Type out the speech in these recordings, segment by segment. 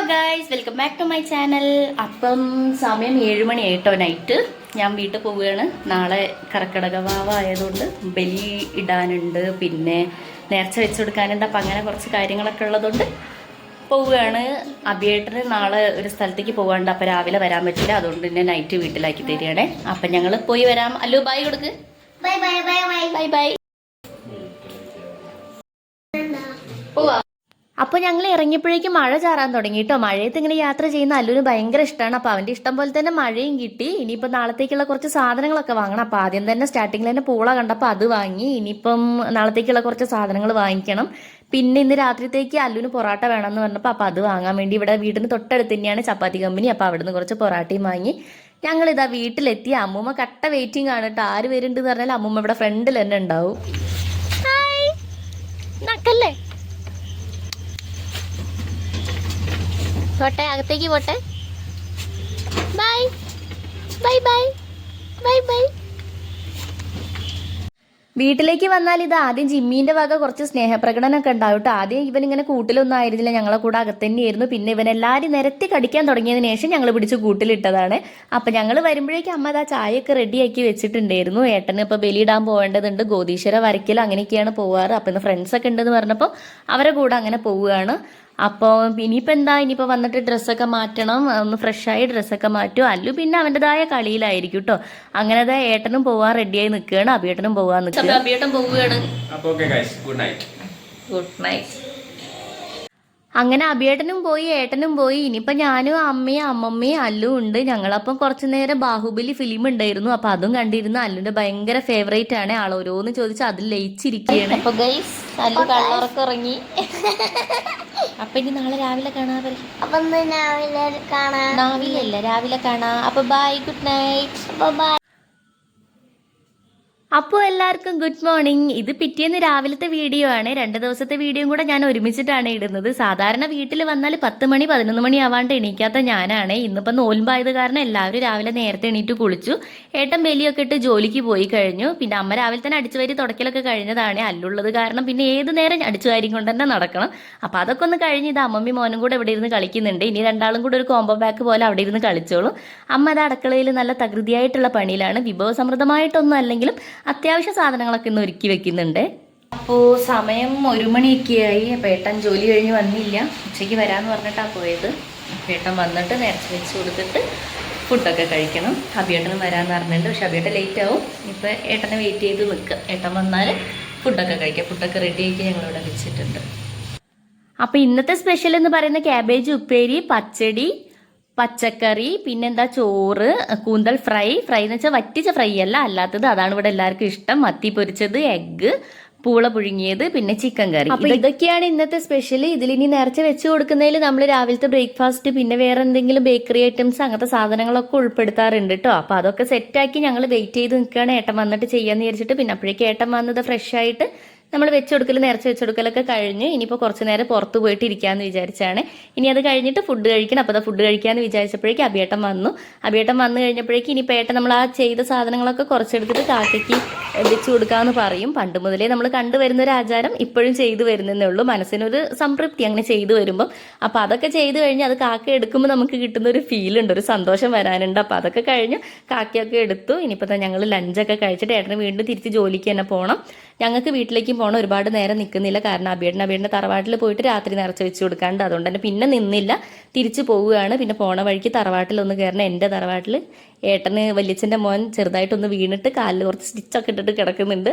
Guys, welcome back to my channel. അപ്പം സമയം 7 മണിയായിട്ടോ night. ഞാൻ വീട്ടിൽ പോവുകയാണ്. നാളെ കർക്കിടക വാവ ആയതുകൊണ്ട് ബലി ഇടാനുണ്ട്, പിന്നെ നേർച്ച വെച്ച് കൊടുക്കാനുണ്ട്. അപ്പം അങ്ങനെ കുറച്ച് കാര്യങ്ങളൊക്കെ ഉള്ളതുകൊണ്ട് പോവുകയാണ്. അഭിയേട്ടന് നാളെ ഒരു സ്ഥലത്തേക്ക് പോകാണ്ട്, അപ്പം രാവിലെ വരാൻ പറ്റില്ല. അതുകൊണ്ട് തന്നെ നൈറ്റ് വീട്ടിലാക്കി തരികയാണേ. അപ്പം ഞങ്ങൾ പോയി വരാം. അല്ലു ബൈ കൊടുക്ക്. Bye bye bye bye bye bye. പോവാ. അപ്പോൾ ഞങ്ങൾ ഇറങ്ങിയപ്പോഴേക്കും മഴ ചാറാൻ തുടങ്ങി കേട്ടോ. മഴയത്ത് ഇങ്ങനെ യാത്ര ചെയ്യുന്ന അല്ലുവിന് ഭയങ്കര ഇഷ്ടമാണ്. അപ്പോൾ അവൻ്റെ ഇഷ്ടം പോലെ തന്നെ മഴയും കിട്ടി. ഇനിയിപ്പോൾ നാളത്തേക്കുള്ള കുറച്ച് സാധനങ്ങളൊക്കെ വാങ്ങണം. അപ്പോൾ ആദ്യം തന്നെ സ്റ്റാർട്ടിങ്ങിൽ തന്നെ പൂള കണ്ടപ്പോൾ അത് വാങ്ങി. ഇനിയിപ്പം നാളത്തേക്കുള്ള കുറച്ച് സാധനങ്ങൾ വാങ്ങിക്കണം. പിന്നെ ഇന്ന് രാത്രിത്തേക്ക് അല്ലുവിന് പൊറോട്ട വേണമെന്ന് പറഞ്ഞപ്പോൾ അപ്പോൾ അത് വാങ്ങാൻ വേണ്ടി ഇവിടെ വീടിന് തൊട്ടടുത്ത് തന്നെയാണ് ചപ്പാത്തി കമ്പനി. അപ്പോൾ അവിടുന്ന് കുറച്ച് പൊറോട്ടയും വാങ്ങി ഞങ്ങളിതാ വീട്ടിലെത്തി. അമ്മൂമ്മ കട്ട വെയിറ്റിംഗ് ആണ് കേട്ടോ. ആര് വരുന്നുണ്ട് എന്ന് പറഞ്ഞാൽ അമ്മൂമ്മ ഇവിടെ ഫ്രണ്ടിൽ തന്നെ ഉണ്ടാവും. ഹായ് നക്കല്ലേ, പോട്ടെ അകത്തേക്ക് പോട്ടെ. Bye bye bye bye bye. വീട്ടിലേക്ക് വന്നാൽ ഇത് ആദ്യം ജിമ്മീന്റെ വക കുറച്ച് സ്നേഹപ്രകടനമൊക്കെ ഉണ്ടാവും കേട്ടോ. ആദ്യം ഇവൻ ഇങ്ങനെ കൂട്ടിലൊന്നും ആയിരുന്നില്ല, ഞങ്ങളെ കൂടെ അകത്ത് തന്നെയായിരുന്നു. പിന്നെ ഇവൻ എല്ലാവരും നിരത്തി കടിക്കാൻ തുടങ്ങിയതിന് ശേഷം ഞങ്ങൾ പിടിച്ച് കൂട്ടിലിട്ടതാണ്. അപ്പം ഞങ്ങൾ വരുമ്പോഴേക്കും അമ്മ അതാ ചായയൊക്കെ റെഡിയാക്കി വെച്ചിട്ടുണ്ടായിരുന്നു. ഏട്ടന് ഇപ്പോൾ ബലിയിടാൻ പോകേണ്ടതുണ്ട്, ഗോതീശ്വര വരയ്ക്കൽ അങ്ങനെയൊക്കെയാണ് പോവാറ്. അപ്പം ഇന്ന് ഫ്രണ്ട്സൊക്കെ ഉണ്ടെന്ന് പറഞ്ഞപ്പോൾ അവരെ കൂടെ അങ്ങനെ പോവുകയാണ്. അപ്പോൾ ഇനിയിപ്പോൾ എന്താ, ഇനിയിപ്പോൾ വന്നിട്ട് ഡ്രസ്സൊക്കെ മാറ്റണം, ഒന്ന് ഫ്രഷായി ഡ്രസ്സൊക്കെ മാറ്റും. അല്ലു പിന്നെ അവൻ്റെതായ കളിയിലായിരിക്കും കേട്ടോ. അങ്ങനെ ഏട്ടനും പോവാൻ റെഡിയായി നിൽക്കുകയാണ്, അഭിയേട്ടനും പോവാൻ നിൽക്കുക. അഭിയേട്ടൻ പോവുകയാണ്. Good night. അങ്ങനെ അഭിയേട്ടനും പോയി, ഏട്ടനും പോയി. ഇനിയിപ്പോൾ ഞാനും അമ്മയും അമ്മമ്മയും അല്ലും ഉണ്ട്. ഞങ്ങളപ്പം കുറച്ചു നേരം ബാഹുബലി ഫിലിം ഉണ്ടായിരുന്നു, അപ്പം അതും കണ്ടിരുന്നു. അല്ലുവിൻ്റെ ഭയങ്കര ഫേവറേറ്റ് ആണ്. ആൾ ഓരോന്ന് ചോദിച്ചാൽ അതിൽ ലയിച്ചിരിക്കുകയാണ്. അപ്പോൾ ഗൈസ് അല്ലു കള്ളറൊക്കെ ഇറങ്ങി. അപ്പൊ ഇനി നാളെ രാവിലെ കാണാൻ രാവിലെ കാണാം. അപ്പൊ ബൈ, ഗുഡ് നൈറ്റ്. അപ്പോൾ എല്ലാവർക്കും ഗുഡ് മോർണിംഗ്. ഇത് പിറ്റേന്ന് രാവിലത്തെ വീഡിയോ ആണ്. 2 ദിവസത്തെ വീഡിയോയും കൂടെ ഞാൻ ഒരുമിച്ചിട്ടാണ് ഇടുന്നത്. സാധാരണ വീട്ടിൽ വന്നാൽ 10 മണി 11 മണി ആവാണ്ട് എണീക്കാത്ത ഞാനാണ്. ഇന്നിപ്പോൾ നോൽമ്പായത് കാരണം എല്ലാവരും രാവിലെ നേരത്തെ എണീറ്റ് കുളിച്ചു. ഏട്ടൻ ബലിയൊക്കെ ഇട്ട് ജോലിക്ക് പോയി കഴിഞ്ഞു. പിന്നെ അമ്മ രാവിലെ തന്നെ അടിച്ചുവാരി തുടക്കലൊക്കെ കഴിഞ്ഞതാണ്. അല്ലുള്ളത് കാരണം പിന്നെ ഏത് നേരം അടിച്ചുവാരി കൊണ്ട് തന്നെ നടക്കണം. അപ്പോൾ അതൊക്കെ ഒന്ന് കഴിഞ്ഞ് ഇത് അമ്മമ്മി മോനും കൂടെ ഇവിടെ ഇരുന്ന് കളിക്കുന്നുണ്ട്. ഇനി രണ്ടാളും കൂടെ ഒരു കോംബോ ബാക്ക് പോലെ അവിടെ ഇരുന്ന് കളിച്ചോളും. അമ്മ അത് അടുക്കളയിൽ നല്ല തകൃതിയായിട്ടുള്ള പണിയിലാണ്. വിഭവസമൃദ്ധമായിട്ടൊന്നും അല്ലെങ്കിലും അത്യാവശ്യ സാധനങ്ങളൊക്കെ ഇന്ന് ഒരുക്കി വെക്കുന്നുണ്ട്. അപ്പോൾ സമയം 1 മണിയൊക്കെയായി. അപ്പോൾ ഏട്ടൻ ജോലി കഴിഞ്ഞ് വന്നില്ല, ഉച്ചയ്ക്ക് വരാമെന്ന് പറഞ്ഞിട്ടാണ് പോയത്. അപ്പോൾ ഏട്ടൻ വന്നിട്ട് നേരത്തെ വെച്ച് കൊടുത്തിട്ട് ഫുഡൊക്കെ കഴിക്കണം. അഭിയേട്ടനും വരാമെന്ന് പറഞ്ഞിട്ടുണ്ട്, പക്ഷെ അഭിയേട്ടൻ ലേറ്റ് ആവും. ഇപ്പോൾ ഏട്ടനെ വെയിറ്റ് ചെയ്ത് നിൽക്കുക. ഏട്ടൻ വന്നാൽ ഫുഡൊക്കെ കഴിക്കാം. ഫുഡൊക്കെ റെഡിയാക്കി ഞങ്ങളിവിടെ വെച്ചിട്ടുണ്ട്. അപ്പോൾ ഇന്നത്തെ സ്പെഷ്യൽ എന്ന് പറയുന്ന ക്യാബേജ് ഉപ്പേരി, പച്ചടി, പച്ചക്കറി, പിന്നെന്താ ചോറ്, കൂന്തൽ ഫ്രൈ എന്ന് വെച്ചാൽ വറ്റിച്ച ഫ്രൈ അല്ല, അല്ലാത്തത്. അതാണ് ഇവിടെ എല്ലാവർക്കും ഇഷ്ടം. മത്തി പൊരിച്ചത്, എഗ്ഗ്, പൂള പുഴുങ്ങിയത്, പിന്നെ ചിക്കൻ കറി. അപ്പൊ ഇതൊക്കെയാണ് ഇന്നത്തെ സ്പെഷ്യൽ. ഇതിലിനി നേർച്ച വെച്ച് കൊടുക്കുന്നതിൽ നമ്മൾ രാവിലത്തെ ബ്രേക്ക്ഫാസ്റ്റ്, പിന്നെ വേറെ എന്തെങ്കിലും ബേക്കറി ഐറ്റംസ് അങ്ങനത്തെ സാധനങ്ങളൊക്കെ ഉൾപ്പെടുത്താറുണ്ട് കേട്ടോ. അപ്പൊ അതൊക്കെ സെറ്റാക്കി ഞങ്ങൾ വെയിറ്റ് ചെയ്ത് നിൽക്കുകയാണ് ഏട്ടൻ വന്നിട്ട് ചെയ്യാന്ന് വിചാരിച്ചിട്ട്. പിന്നെ അപ്പോഴേക്കും ഏട്ടൻ വന്നത് ഫ്രഷ് ആയിട്ട് നമ്മൾ വെച്ച് കൊടുക്കൽ, നേർച്ച വെച്ച് കൊടുക്കലൊക്കെ കഴിഞ്ഞ് ഇനിയിപ്പോൾ കുറച്ച് നേരം പുറത്ത് പോയിട്ട് ഇരിക്കാമെന്ന് വിചാരിച്ചാണ്. ഇനി അത് കഴിഞ്ഞിട്ട് ഫുഡ് കഴിക്കണം. അപ്പോൾ അത് ഫുഡ് കഴിക്കാമെന്ന് വിചാരിച്ചപ്പോഴേക്കും അഭിയേട്ടൻ വന്നു. അഭിയേട്ടൻ വന്നു കഴിഞ്ഞപ്പോഴേക്കും ഇനിയിപ്പോൾ ഏട്ടൻ നമ്മൾ ആ ചെയ്ത സാധനങ്ങളൊക്കെ കുറച്ചെടുത്തിട്ട് കാക്കയ്ക്ക് വെച്ച് കൊടുക്കാമെന്ന് പറയും. പണ്ട് മുതലേ നമ്മൾ കണ്ടുവരുന്ന ഒരു ആചാരം ഇപ്പോഴും ചെയ്തു വരുന്നതേ ഉള്ളൂ. മനസ്സിനൊരു സംതൃപ്തി അങ്ങനെ ചെയ്തു വരുമ്പം. അപ്പോൾ അതൊക്കെ ചെയ്തു കഴിഞ്ഞ് അത് കാക്ക എടുക്കുമ്പോൾ നമുക്ക് കിട്ടുന്ന ഒരു ഫീലുണ്ട്, ഒരു സന്തോഷം വരാനുണ്ട്. അപ്പോൾ അതൊക്കെ കഴിഞ്ഞ് കാക്കയൊക്കെ എടുത്തു. ഇനിയിപ്പോൾ ഞങ്ങൾ ലഞ്ചൊക്കെ കഴിച്ചിട്ട് ഏട്ടന് വീണ്ടും തിരിച്ച് ജോലിക്ക് തന്നെ പോകണം. ഞങ്ങൾക്ക് വീട്ടിലേക്കും പോകണം. ഒരുപാട് നേരം നിൽക്കുന്നില്ല, കാരണം അഭിയേട്ടൻ്റെ തറവാട്ടിൽ പോയിട്ട് രാത്രി നിറച്ച് വെച്ച് കൊടുക്കാണ്ട്. അതുകൊണ്ട് തന്നെ പിന്നെ നിന്നില്ല, തിരിച്ചു പോവുകയാണ്. പിന്നെ പോണ വഴിക്ക് തറവാട്ടിലൊന്ന് കയറണം. എൻ്റെ തറവാട്ടിൽ ഏട്ടന് വല്യച്ഛൻ്റെ മോൻ ചെറുതായിട്ടൊന്ന് വീണിട്ട് കാലിൽ കുറച്ച് സ്റ്റിച്ചൊക്കെ ഇട്ടിട്ട് കിടക്കുന്നുണ്ട്.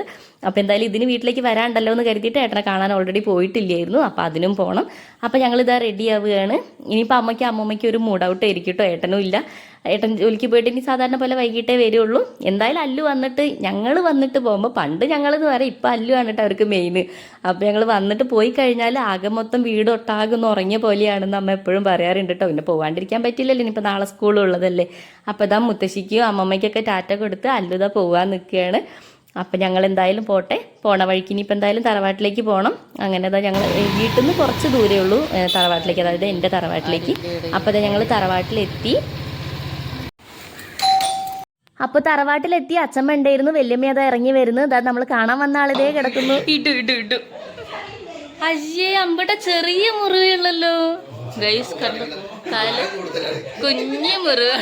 അപ്പോൾ എന്തായാലും ഇതിന് വീട്ടിലേക്ക് വരാണ്ടല്ലോ എന്ന് കരുതിയിട്ട് ഏട്ടനെ കാണാൻ ഓൾറെഡി പോയിട്ടില്ലായിരുന്നു. അപ്പോൾ അതിനും പോകണം. അപ്പോൾ ഞങ്ങളിതാ റെഡി ആവുകയാണ്. ഇനിയിപ്പോൾ അമ്മയ്ക്കും ഒരു മൂഡ് ഔട്ട് ആയിരിക്കും കേട്ടോ. ഏട്ടനും ഇല്ല, ഏട്ടൻ ജോലിക്ക് പോയിട്ട് ഇനി സാധാരണ പോലെ വൈകിട്ടേ വരുള്ളൂ. എന്തായാലും അല്ലു വന്നിട്ട്, ഞങ്ങൾ വന്നിട്ട് പോകുമ്പോൾ, പണ്ട് ഞങ്ങളെന്ന് പറയാം, ഇപ്പം അല്ലു ആണ് കേട്ടോ അവർക്ക് മെയിൻ. അപ്പോൾ ഞങ്ങൾ വന്നിട്ട് പോയി കഴിഞ്ഞാൽ ആകെ മൊത്തം വീട് ഒട്ടാകുന്ന ഉറങ്ങിയ പോലെയാണെന്ന് അമ്മ എപ്പോഴും പറയാറുണ്ട് കേട്ടോ. പിന്നെ പോകാണ്ടിരിക്കാൻ പറ്റില്ലല്ലോ, ഇനിയിപ്പോൾ നാളെ സ്കൂളുള്ളതല്ലേ. അപ്പോൾ ഇതാ മുത്തശ്ശിക്കും അമ്മമ്മയ്ക്കൊക്കെ ടാറ്റ കൊടുത്ത് അല്ലുത പോകാൻ നിൽക്കുകയാണ്. അപ്പം ഞങ്ങൾ എന്തായാലും പോട്ടെ. പോണ വഴിക്ക് ഇനിയിപ്പോൾ എന്തായാലും തറവാട്ടിലേക്ക് പോകണം. അങ്ങനെ അതാ ഞങ്ങൾ വീട്ടിൽ നിന്ന് കുറച്ച് ദൂരേ ഉള്ളൂ തറവാട്ടിലേക്ക്, അതായത് എൻ്റെ തറവാട്ടിലേക്ക്. അപ്പോൾ അതാ ഞങ്ങൾ തറവാട്ടിലെത്തി. അപ്പോൾ തറവാട്ടിലെത്തി. അച്ഛമ്മ ഉണ്ടായിരുന്നു, വല്യമ്മ അതാ ഇറങ്ങി വരുന്നു. അതാ നമ്മൾ കാണാൻ വന്ന ആളിതേ കിടക്കുന്നു. ഇട്ടു അമ്പട്ട ചെറിയ മുറിവുള്ളല്ലോ. ഗൈസ് കണ്ടു കാല് കുഞ്ഞു മുറിവ്.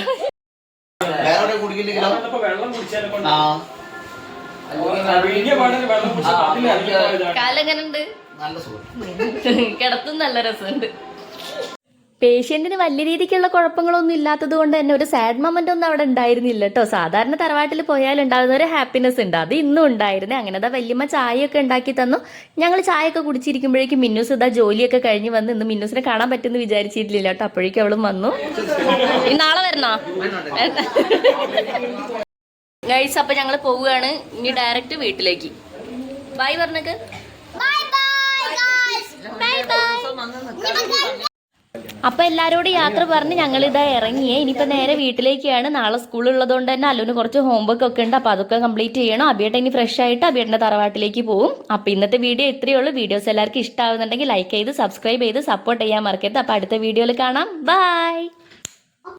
കാലെങ്ങനുണ്ട്? കിടത്തും നല്ല രസമുണ്ട്. പേഷ്യന്റിന് വലിയ രീതിക്കുള്ള കുഴപ്പങ്ങളൊന്നും ഇല്ലാത്തത് കൊണ്ട് തന്നെ ഒരു സാഡ് മൊമെന്റ് ഒന്നും അവിടെ ഉണ്ടായിരുന്നില്ല കേട്ടോ. സാധാരണ തറവാട്ടിൽ പോയാൽ ഉണ്ടാകുന്ന ഒരു ഹാപ്പിനെസ് ഉണ്ട്, അത് ഇന്നും ഉണ്ടായിരുന്നേ. അങ്ങനെ വല്യമ്മ ചായയൊക്കെ ഉണ്ടാക്കി തന്നു. ഞങ്ങൾ ചായയൊക്കെ കുടിച്ചിരിക്കുമ്പോഴേക്കും മിന്നൂസ് ഇതാ ജോലിയൊക്കെ കഴിഞ്ഞ് വന്ന്. ഇന്ന് മിന്നൂസിനെ കാണാൻ പറ്റുമെന്ന് വിചാരിച്ചിട്ടില്ല കേട്ടോ. അപ്പോഴേക്കും അവളും വന്നു. നാളെ വരണോ ഗൈസ്? അപ്പൊ ഞങ്ങൾ പോവുകയാണ് ഇനി ഡയറക്റ്റ് വീട്ടിലേക്ക്. ബൈ പറഞ്ഞേക്ക്. അപ്പൊ എല്ലാരോടും യാത്ര പറഞ്ഞ് ഞങ്ങൾ ഇതാ ഇറങ്ങിയേ. ഇനിയിപ്പോ നേരെ വീട്ടിലേക്കാണ്. നാളെ സ്കൂളുള്ളതുകൊണ്ട് തന്നെ അല്ലുവിന് കുറച്ച് ഹോംവർക്ക് ഒക്കെ ഉണ്ട്. അപ്പൊ അതൊക്കെ കംപ്ലീറ്റ് ചെയ്യണം. അബിയേട്ടൻ ഇനി ഫ്രഷ് ആയിട്ട് അബിയേട്ടന്റെ തറവാട്ടിലേക്ക് പോകും. അപ്പൊ ഇന്നത്തെ വീഡിയോ ഇത്രയേ ഉള്ളൂ. വീഡിയോസ് എല്ലാവർക്കും ഇഷ്ടമാകുന്നുണ്ടെങ്കിൽ ലൈക്ക് ചെയ്ത് സബ്സ്ക്രൈബ് ചെയ്ത് സപ്പോർട്ട് ചെയ്യാൻ മറക്കരുത്. അപ്പൊ അടുത്ത വീഡിയോയിൽ കാണാം. ബൈ.